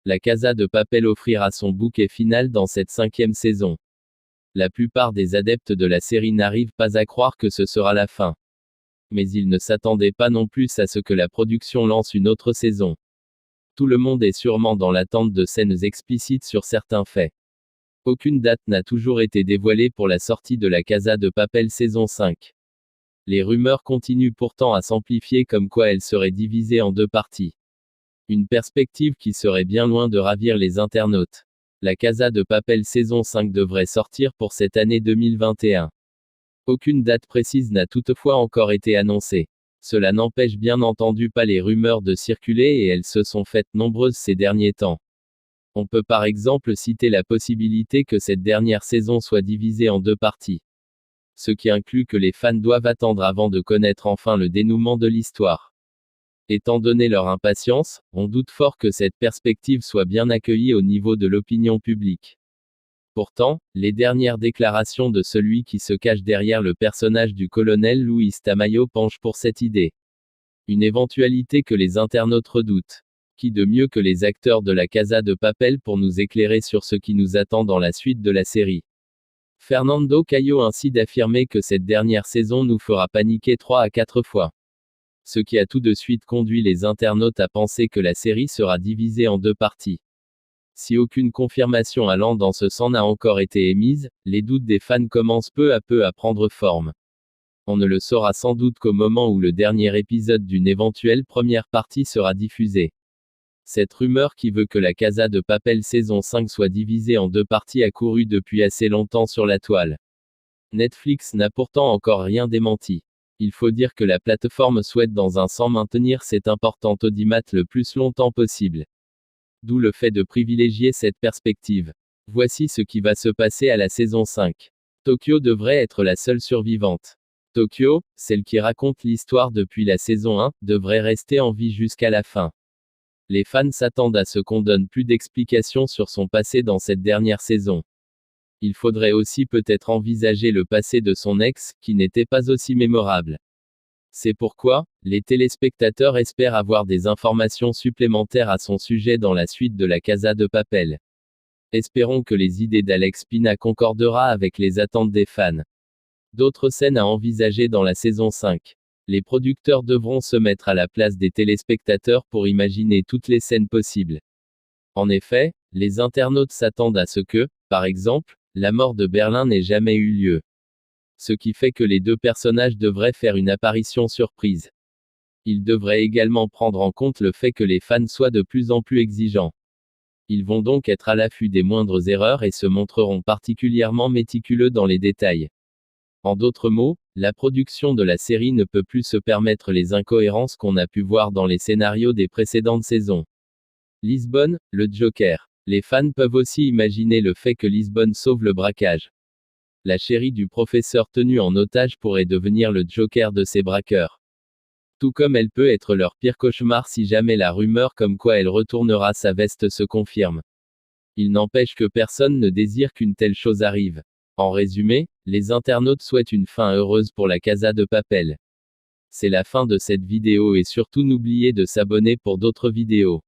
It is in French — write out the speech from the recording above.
La Casa de Papel offrira son bouquet final dans cette 5e saison. La plupart des adeptes de la série n'arrivent pas à croire que ce sera la fin. Mais ils ne s'attendaient pas non plus à ce que la production lance une autre saison. Tout le monde est sûrement dans l'attente de scènes explicites sur certains faits. Aucune date n'a toujours été dévoilée pour la sortie de la Casa de Papel saison 5. Les rumeurs continuent pourtant à s'amplifier comme quoi elle serait divisée en 2 parties. Une perspective qui serait bien loin de ravir les internautes. La Casa de Papel saison 5 devrait sortir pour cette année 2021. Aucune date précise n'a toutefois encore été annoncée. Cela n'empêche bien entendu pas les rumeurs de circuler et elles se sont faites nombreuses ces derniers temps. On peut par exemple citer la possibilité que cette dernière saison soit divisée en 2 parties. Ce qui inclut que les fans doivent attendre avant de connaître enfin le dénouement de l'histoire. Étant donné leur impatience, on doute fort que cette perspective soit bien accueillie au niveau de l'opinion publique. Pourtant, les dernières déclarations de celui qui se cache derrière le personnage du colonel Luis Tamayo penchent pour cette idée. Une éventualité que les internautes redoutent. Qui de mieux que les acteurs de la Casa de Papel pour nous éclairer sur ce qui nous attend dans la suite de la série. Fernando Cayo ainsi d'affirmer que cette dernière saison nous fera paniquer 3 à 4 fois. Ce qui a tout de suite conduit les internautes à penser que la série sera divisée en 2 parties. Si aucune confirmation allant dans ce sens n'a encore été émise, les doutes des fans commencent peu à peu à prendre forme. On ne le saura sans doute qu'au moment où le dernier épisode d'une éventuelle première partie sera diffusé. Cette rumeur qui veut que la Casa de Papel saison 5 soit divisée en 2 parties a couru depuis assez longtemps sur la toile. Netflix n'a pourtant encore rien démenti. Il faut dire que la plateforme souhaite dans un sens maintenir cette importante audimat le plus longtemps possible. D'où le fait de privilégier cette perspective. Voici ce qui va se passer à la saison 5. Tokyo devrait être la seule survivante. Tokyo, celle qui raconte l'histoire depuis la saison 1, devrait rester en vie jusqu'à la fin. Les fans s'attendent à ce qu'on donne plus d'explications sur son passé dans cette dernière saison. Il faudrait aussi peut-être envisager le passé de son ex, qui n'était pas aussi mémorable. C'est pourquoi, les téléspectateurs espèrent avoir des informations supplémentaires à son sujet dans la suite de la Casa de Papel. Espérons que les idées d'Alex Pina concordera avec les attentes des fans. D'autres scènes à envisager dans la saison 5. Les producteurs devront se mettre à la place des téléspectateurs pour imaginer toutes les scènes possibles. En effet, les internautes s'attendent à ce que, par exemple, la mort de Berlin n'ait jamais eu lieu. Ce qui fait que les 2 personnages devraient faire une apparition surprise. Ils devraient également prendre en compte le fait que les fans soient de plus en plus exigeants. Ils vont donc être à l'affût des moindres erreurs et se montreront particulièrement méticuleux dans les détails. En d'autres mots, la production de la série ne peut plus se permettre les incohérences qu'on a pu voir dans les scénarios des précédentes saisons. Lisbonne, le Joker. Les fans peuvent aussi imaginer le fait que Lisbonne sauve le braquage. La chérie du professeur tenu en otage pourrait devenir le Joker de ces braqueurs. Tout comme elle peut être leur pire cauchemar si jamais la rumeur comme quoi elle retournera sa veste se confirme. Il n'empêche que personne ne désire qu'une telle chose arrive. En résumé, les internautes souhaitent une fin heureuse pour la Casa de Papel. C'est la fin de cette vidéo et surtout n'oubliez de s'abonner pour d'autres vidéos.